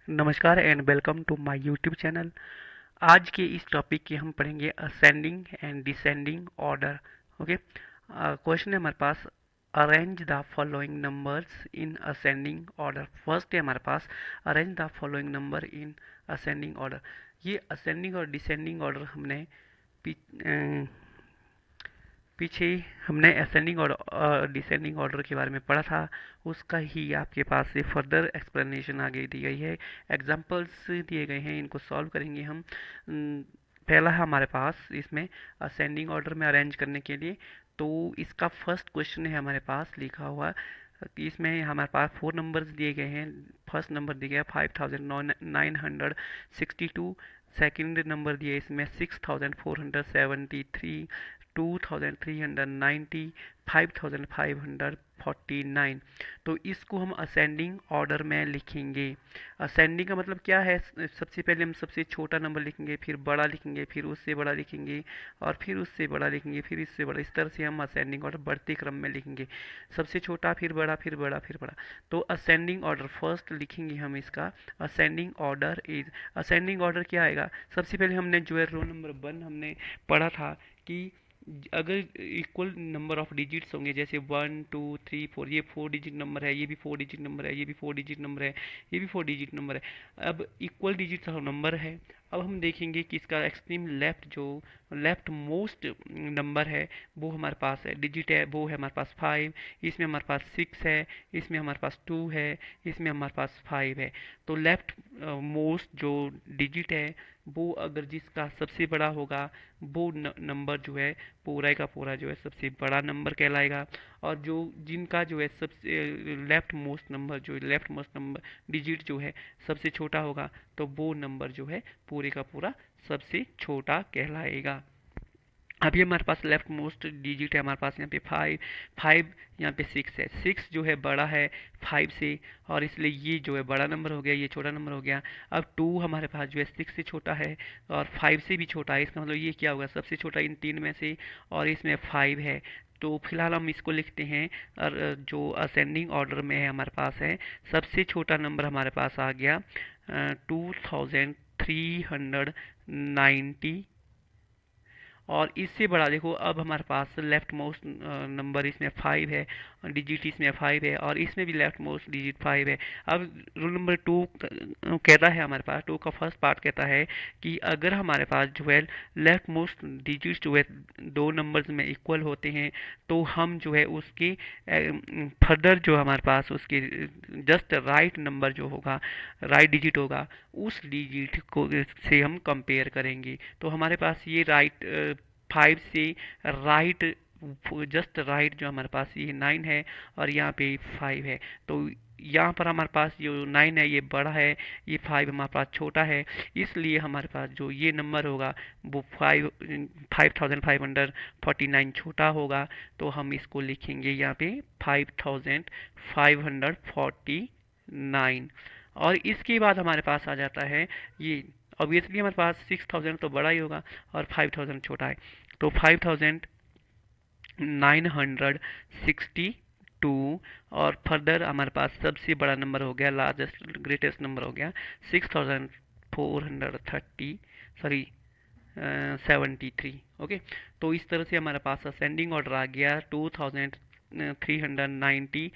नमस्कार and welcome to my YouTube channel. आज के इस टॉपिक की हम पढ़ेंगे ascending and descending order. Okay, question है हमारे पास, arrange the following numbers in ascending order. First है हमारे पास, arrange the following number in ascending order. ये असेंडिंग और डिसेंडिंग ऑर्डर हमने पीछे हमने असेंडिंग और डिसेंडिंग ऑर्डर के बारे में पढ़ा था। उसका ही आपके पास से फर्दर एक्सप्लेनेशन आगे दी गई है, एग्जांपल्स दिए गए हैं, इनको सॉल्व करेंगे हम। पहला है हमारे पास इसमें असेंडिंग ऑर्डर में अरेंज करने के लिए। तो इसका फर्स्ट क्वेश्चन है हमारे पास लिखा हुआ कि इसमें हमारे पास फोर नंबर्स दिए गए हैं। फर्स्ट नंबर दिया गया 5962, सेकंड नंबर दिए इसमें 6473, 2390, 5549। तो इसको हम असेंडिंग ऑर्डर में लिखेंगे। असेंडिंग का मतलब क्या है? सबसे पहले हम सबसे छोटा नंबर लिखेंगे, फिर बड़ा लिखेंगे, फिर उससे बड़ा लिखेंगे, और फिर उससे बड़ा लिखेंगे, फिर इससे बड़ा। इस तरह से हम असेंडिंग ऑर्डर बढ़ते क्रम में लिखेंगे, सबसे छोटा फिर बड़ा फिर बड़ा फिर बड़ा। तो असेंडिंग ऑर्डर फर्स्ट लिखेंगे हम इसका। Ascending order is, ascending order क्या आएगा? सबसे पहले हमने जो है रो नंबर 1 हमने पढ़ा था कि अगर इक्वल नंबर ऑफ डिजिट्स होंगे, जैसे 1 2 3 4, ये 4 डिजिट नंबर है, ये भी 4 डिजिट नंबर है, ये भी 4 डिजिट नंबर है, ये भी 4 डिजिट नंबर है। अब इक्वल डिजिट नंबर है। अब हम देखेंगे कि इसका एक्सट्रीम लेफ्ट जो लेफ्ट मोस्ट नंबर है वो हमारे पास है, डिजिट है, वो है हमारे पास 5। इसमें हमारे पास 6 है, इसमें हमारे पास 2 है, इसमें हमारे पास 5 है। तो लेफ्ट मोस्ट जो डिजिट है वो अगर जिसका सबसे बड़ा होगा, वो नंबर जो है पूरा का पूरा जो है सबसे बड़ा नंबर कहलाएगा। और जो जिनका जो है सबसे लेफ्ट मोस्ट नंबर डिजिट जो है सबसे छोटा होगा, तो वो नंबर जो है पूरे का पूरा सबसे छोटा कहलाएगा। अभी हमारे पास लेफ्ट मोस्ट डिजिट है हमारे पास यहाँ पे 5, 5 यहाँ पे 6 है। 6 जो है बड़ा है 5 से, और इसलिए ये जो है बड़ा नंबर हो गया, ये छोटा नंबर हो गया। अब 2 हमारे पास जो है 6 से छोटा है और 5 से भी छोटा है। इसका मतलब ये क्या होगा? सबसे छोटा इन तीन में से, और इसमें 5 है। तो फिलहाल हम इसको लिखते हैं, और जो असेंडिंग ऑर्डर में है हमारे पास है, सबसे छोटा नंबर हमारे पास आ गया 2390। और इससे बड़ा देखो, अब हमारे पास लेफ्ट मोस्ट नंबर इसमें 5 है, डिजिट इसमें 5 है, और इसमें भी लेफ्ट मोस्ट डिजिट 5 है। अब रूल नंबर 2 कहता है हमारे पास, 2 का फर्स्ट पार्ट कहता है कि अगर हमारे पास जो है लेफ्ट मोस्ट डिजिट जो है दो नंबर्स में इक्वल होते हैं, तो हम जो है उसके फर्दर जो हमारे पास उसके जस्ट राइट नंबर जो होगा, राइट डिजिट होगा, उस डिजिट को से हम कंपेयर करेंगे। तो हमारे पास ये राइट 5 से राइट, जस्ट राइट जो हमारे पास ये 9 है, और यहाँ पे 5 है। तो यहाँ पर हमारे पास जो 9 है ये बड़ा है, ये 5 हमारे पास छोटा है। इसलिए हमारे पास जो ये नंबर होगा वो 5549 छोटा होगा। तो हम इसको लिखेंगे यहाँ पे 5549। और इसके बाद हमारे पास आ जाता है ये, ऑब्वियसली हमारे पास 6000 तो बड़ा ही होगा और 5000 छोटा है। तो 5962, और फर्दर हमारे पास सबसे बड़ा नंबर हो गया, लार्जेस्ट ग्रेटेस्ट नंबर हो गया 6430, सॉरी 73। ओके, तो इस तरह से हमारे पास असेंडिंग ऑर्डर आ गया 2390,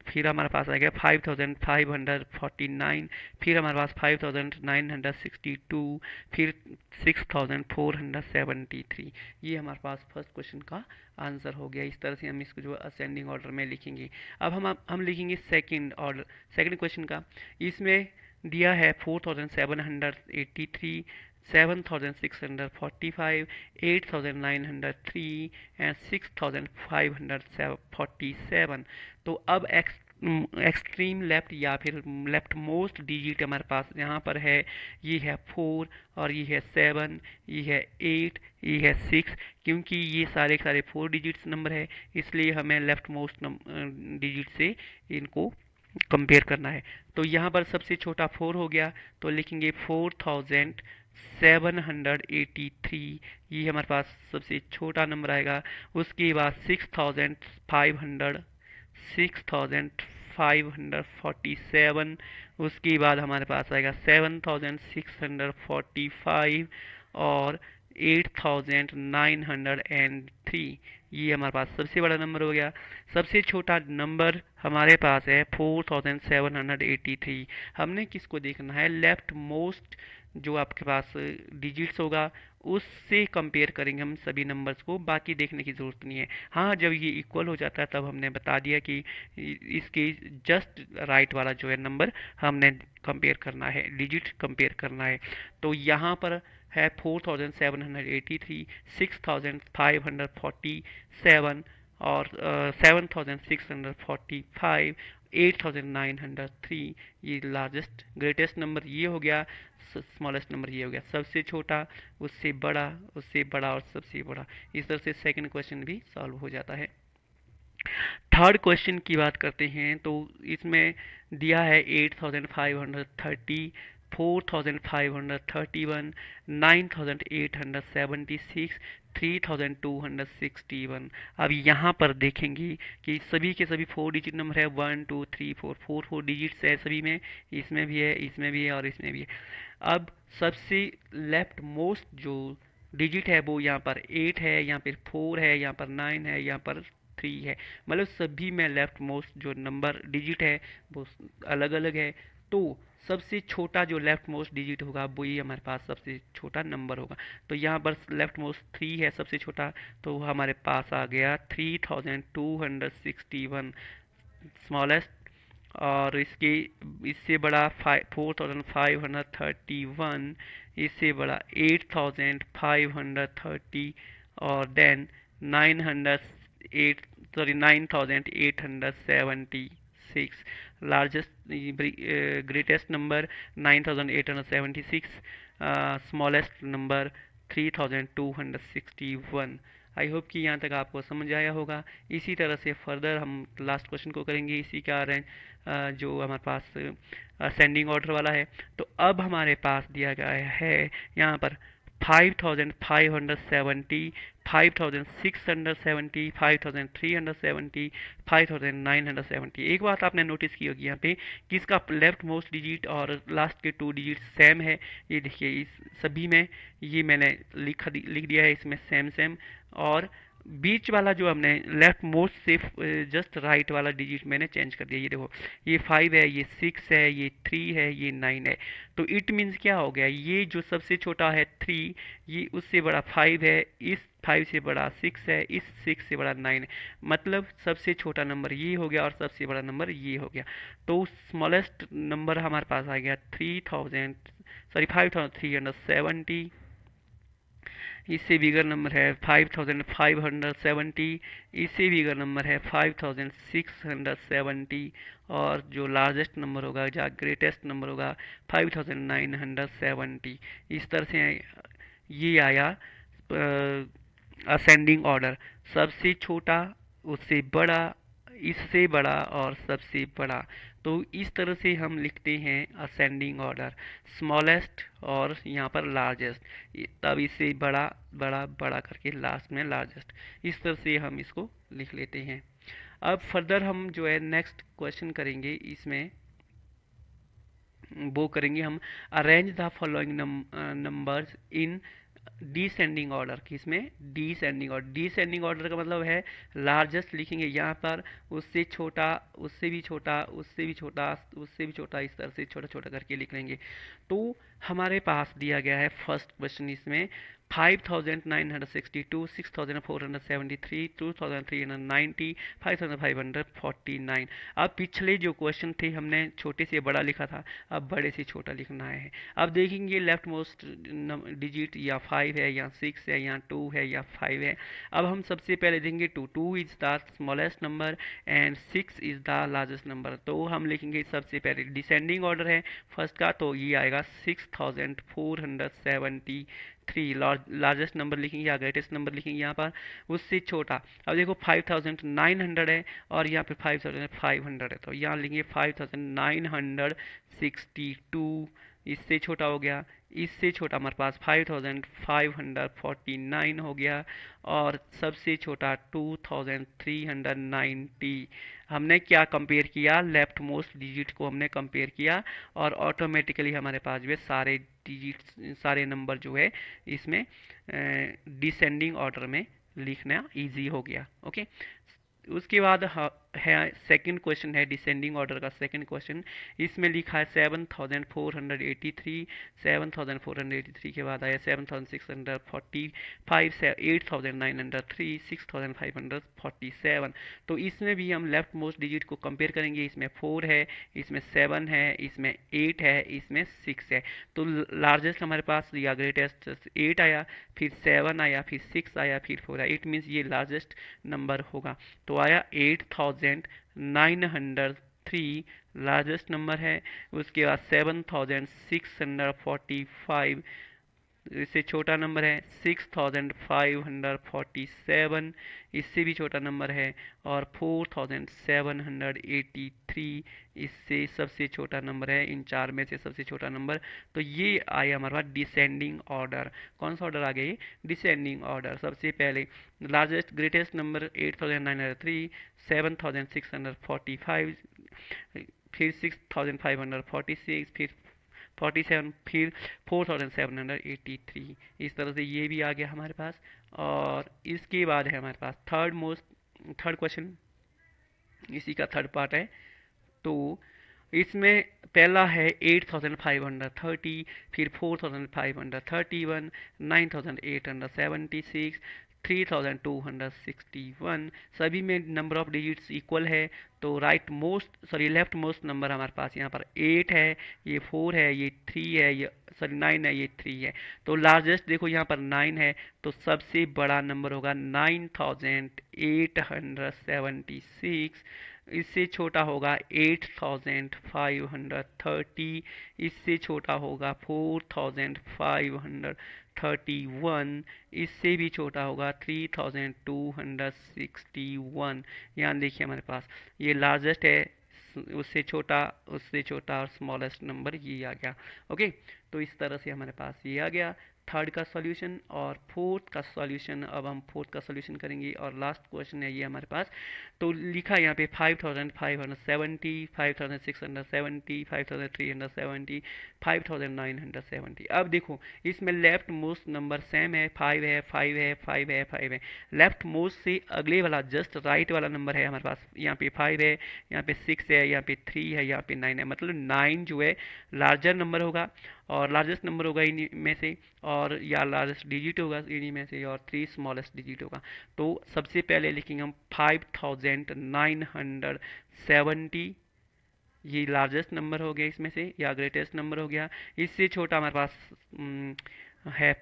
फिर हमारे पास आ गया 5549, फिर हमारे पास 5962, फिर 6473। ये हमारे पास फर्स्ट क्वेश्चन का आंसर हो गया। इस तरह से हम इसको जो असेंडिंग ऑर्डर में लिखेंगे। अब हम लिखेंगे सेकंड ऑर्डर, सेकंड क्वेश्चन का। इसमें दिया है 4783, 7645, 8903 एंड 6547। तो अब एक्सट्रीम लेफ्ट या फिर लेफ्ट मोस्ट डिजिट हमारे पास यहाँ पर है, ये है 4, और ये है 7, ये है 8, ये है 6। क्योंकि ये सारे सारे 4 डिजिट्स नंबर है, इसलिए हमें लेफ्ट मोस्ट डिजिट से इनको कंपेयर करना है। तो यहाँ पर सबसे छोटा 4 हो गया, तो लिखेंगे 4783, ये हमारे पास सबसे छोटा नंबर आएगा। उसके बाद 6500, 7,547, उसके बाद हमारे पास आएगा 7,645 और 8,903। ये हमारे पास सबसे बड़ा नंबर हो गया। सबसे छोटा नंबर हमारे पास है 4,783। हमने किसको देखना है, लेफ्ट मोस्ट जो आपके पास डिजिट्स होगा उससे कंपेयर करेंगे हम सभी नंबर्स को, बाकी देखने की ज़रूरत नहीं है। हाँ, जब ये इक्वल हो जाता है तब हमने बता दिया कि इसके जस्ट राइट वाला जो है नंबर हमने कंपेयर करना है, डिजिट कंपेयर करना है। तो यहाँ पर है 4,783, 6,547 और 7,645, 8,903। ये लार्जेस्ट ग्रेटेस्ट नंबर ये हो गया, स्मॉलेस्ट नंबर ये हो गया। सबसे छोटा, उससे बड़ा, उससे बड़ा और सबसे बड़ा। इस तरह से सेकंड क्वेश्चन भी सॉल्व हो जाता है। थर्ड क्वेश्चन की बात करते हैं तो इसमें दिया है 8,530, 4,531, 9,876, 3,261। अब यहाँ पर देखेंगे कि सभी के सभी 4 डिजिट नंबर है, 1 2 3 4, 4 डिजिट्स है सभी में, इसमें भी है, इसमें भी है और इसमें भी है। अब सबसे लेफ्ट मोस्ट जो डिजिट है वो यहाँ पर 8 है, यहाँ पर 4 है, यहाँ पर 9 है, यहाँ पर 3 है। मतलब सभी में लेफ्ट मोस्ट जो नंबर डिजिट है वो अलग अलग है। तो सबसे छोटा जो लेफ्ट मोस्ट डिजिट होगा वही हमारे पास सबसे छोटा नंबर होगा। तो यहाँ पर लेफ्ट मोस्ट 3 है सबसे छोटा, तो हमारे पास आ गया 3,261 स्मॉलेस्ट। और इसके इससे बड़ा 4,531, इससे बड़ा 8,530 और then 9,876 largest greatest number 9,876, smallest number 3,261। I hope कि यहाँ तक आपको समझ आया होगा। इसी तरह से फर्दर हम लास्ट क्वेश्चन को करेंगे इसी का रेंज जो हमारे पास असेंडिंग ऑर्डर वाला है। तो अब हमारे पास दिया गया है यहाँ पर 5,570, 5,670, 5,370, 5,970। एक बात आपने नोटिस की होगी यहाँ पे कि इसका लेफ्ट मोस्ट डिजिट और लास्ट के 2 डिजिट सेम है। ये देखिए इस सभी में ये मैंने लिख दिया है इसमें सेम सेम। और बीच वाला जो हमने लेफ्ट मोस्ट से जस्ट राइट वाला डिजिट मैंने चेंज कर दिया। ये देखो, ये 5 है, ये 6 है, ये 3 है, ये 9 है। तो इट मीन्स क्या हो गया, ये जो सबसे छोटा है 3, ये उससे बड़ा 5 है, इस 5 से बड़ा 6 है, इस 6 से बड़ा 9 है। मतलब सबसे छोटा नंबर ये हो गया और सबसे बड़ा नंबर ये हो गया। तो स्मॉलेस्ट नंबर हमारे पास आ गया 5,370। इससे बिगर नंबर है 5,570, इससे बिगर नंबर है 5,670 और जो लार्जेस्ट नंबर होगा, जहाँ ग्रेटेस्ट नंबर होगा 5,970। इस तरह से ये आया असेंडिंग ऑर्डर, सबसे छोटा, उससे बड़ा, इससे बड़ा और सबसे बड़ा। तो इस तरह से हम लिखते हैं असेंडिंग ऑर्डर, स्मॉलेस्ट और यहाँ पर लार्जेस्ट, तब इससे बड़ा बड़ा बड़ा करके लास्ट में लार्जेस्ट। इस तरह से हम इसको लिख लेते हैं। अब फर्दर हम जो है नेक्स्ट क्वेश्चन करेंगे, इसमें वो करेंगे हम arrange the following numbers in descending order. किसमें, डिसेंडिंग ऑर्डर। डिसेंडिंग ऑर्डर का मतलब है लार्जेस्ट लिखेंगे यहाँ पर, उससे छोटा, उससे भी छोटा, उससे भी छोटा, उससे भी छोटा, इस तरह से छोटा छोटा करके लिख लेंगे। तो हमारे पास दिया गया है फर्स्ट क्वेश्चन इसमें 5,962, 6,473, 2,390, 5,549। अब पिछले जो क्वेश्चन थे हमने छोटे से बड़ा लिखा था, अब बड़े से छोटा लिखना है। अब देखेंगे लेफ्ट मोस्ट डिजिट या 5 है या 6 है या 2 है या 5 है। अब हम सबसे पहले देखेंगे 2, 2 is the smallest number and 6 is the largest number. तो हम लिखेंगे सबसे पहले डिसेंडिंग ऑर्डर है फर्स्ट का, तो ये आएगा 6,473। लार्जेस्ट नंबर लिखेंगे या ग्रेटेस्ट नंबर लिखेंगे यहाँ पर, उससे छोटा। अब देखो 5,900 है और यहाँ पे 5,500 है, तो यहाँ लिखेंगे 5,962। इससे छोटा हो गया, इससे छोटा हमारे पास 5549 हो गया, और सबसे छोटा 2390। हमने क्या कंपेयर किया, लेफ्ट मोस्ट डिजिट को हमने कंपेयर किया, और ऑटोमेटिकली हमारे पास जो है सारे डिजिट, सारे नंबर जो है इसमें डिसेंडिंग ऑर्डर में लिखना इजी हो गया। ओके, उसके बाद है सेकंड क्वेश्चन, है डिसेंडिंग ऑर्डर का सेकंड क्वेश्चन। इसमें लिखा है 7483, 7483 के बाद आया 7645, 8903, 6547। तो इसमें भी हम लेफ्ट मोस्ट डिजिट को कंपेयर करेंगे। इसमें 4 है, इसमें 7 है, इसमें 8 है, इसमें 6 है। तो लार्जेस्ट हमारे पास या ग्रेटेस्ट 8 आया, फिर 7 आया, फिर 6 आया, फिर 4 आया। इट मीन्स ये लार्जेस्ट नंबर होगा। तो आया 8903 लार्जेस्ट नंबर है। उसके बाद 7645 इससे छोटा नंबर है, 6547 इससे भी छोटा नंबर है, और 4783 इससे सबसे छोटा नंबर है, इन चार में से सबसे छोटा नंबर। तो ये आया हमारे पास डिसेंडिंग ऑर्डर। कौन सा ऑर्डर आ गया, ये डिसेंडिंग ऑर्डर। सबसे पहले लार्जेस्ट ग्रेटेस्ट नंबर 8903, 7645, फिर 6546, फिर 47, फिर 4783। इस तरह से ये भी आ गया हमारे पास। और इसके बाद है हमारे पास थर्ड क्वेश्चन, इसी का थर्ड पार्ट है। तो इसमें पहला है 8530, फिर 4531, 9876, 3261। सभी में नंबर ऑफ डिजिट्स इक्वल है। तो लेफ्ट मोस्ट नंबर हमारे पास यहाँ पर 8 है, ये 4 है, ये 3 है, ये 9 है, ये 3 है। तो लार्जेस्ट देखो यहाँ पर 9 है, तो सबसे बड़ा नंबर होगा 9876। इससे छोटा होगा 8530, इससे छोटा होगा 4531, इससे भी छोटा होगा 3261। यहाँ देखिए हमारे पास ये लार्जेस्ट है, उससे छोटा और स्मॉलेस्ट नंबर ये आ गया। ओके, तो इस तरह से हमारे पास ये आ गया थर्ड का सॉल्यूशन। और फोर्थ का सॉल्यूशन, अब हम फोर्थ का सॉल्यूशन करेंगे, और लास्ट क्वेश्चन है ये हमारे पास। तो लिखा है यहाँ पे 5570, 5670, 5370, 5970। अब देखो इसमें लेफ्ट मोस्ट नंबर सेम है, 5 है, 5 है, 5 है, 5 है। लेफ्ट मोस्ट से अगले वाला जस्ट राइट वाला नंबर है हमारे पास, यहाँ पे 5 है, यहाँ पे 6 है, यहाँ पे 3 है, यहाँ पे 9 है। मतलब 9 जो है लार्जर नंबर होगा, और लार्जेस्ट नंबर होगा इन्हीं में से, और या लार्जेस्ट डिजिट होगा इन्हीं में से, और 3 स्मॉलेस्ट डिजिट होगा। तो सबसे पहले लिखेंगे हम 5970, ये लार्जेस्ट नंबर हो गया इसमें से, या ग्रेटेस्ट नंबर हो गया। इससे छोटा हमारे पास है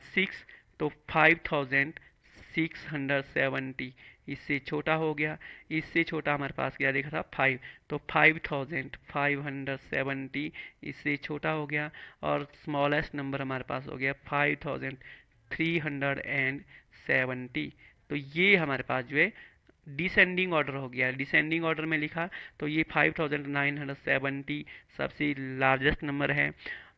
6, तो 5670 इससे छोटा हो गया। इससे छोटा हमारे पास क्या देखा था 5, तो 5570 इससे छोटा हो गया। और स्मॉलेस्ट नंबर हमारे पास हो गया 5370। तो ये हमारे पास जो है डिसेंडिंग ऑर्डर हो गया। डिसेंडिंग ऑर्डर में लिखा तो ये 5970 सबसे लार्जेस्ट नंबर है,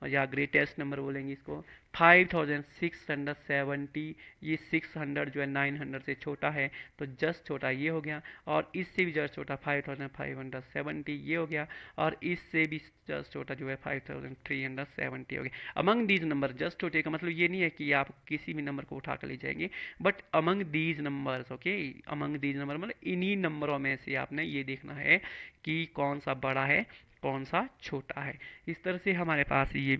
या ग्रेटेस्ट नंबर बोलेंगे इसको। 5670 ये 600 जो है 900 से छोटा है, तो जस्ट छोटा ये हो गया। और इससे भी जस्ट छोटा 5570 ये हो गया। और इससे भी जस्ट छोटा जो है 5370 हो गया। अमंग दीज नंबर, जस्ट छोटे का मतलब ये नहीं है कि आप किसी भी नंबर को उठा कर ले जाएंगे, but among these numbers, okay, among these number मतलब इन्हीं नंबरों में से आपने ये देखना है कि कौन सा बड़ा है, कौन सा छोटा है। इस तरह से हमारे पास ये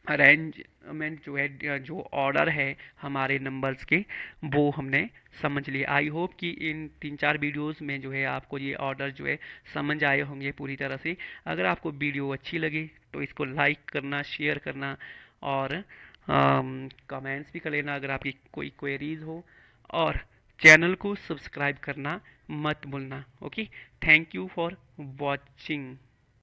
अरेंजमेंट जो है, जो ऑर्डर है हमारे नंबर्स के, वो हमने समझ लिए। आई होप कि इन 3-4 वीडियोस में जो है आपको ये ऑर्डर जो है समझ आए होंगे पूरी तरह से। अगर आपको वीडियो अच्छी लगे तो इसको लाइक करना, शेयर करना, और कमेंट्स भी कर लेना अगर आपकी कोई क्वेरीज हो, और चैनल को सब्सक्राइब करना मत भूलना। Okay, thank you for watching.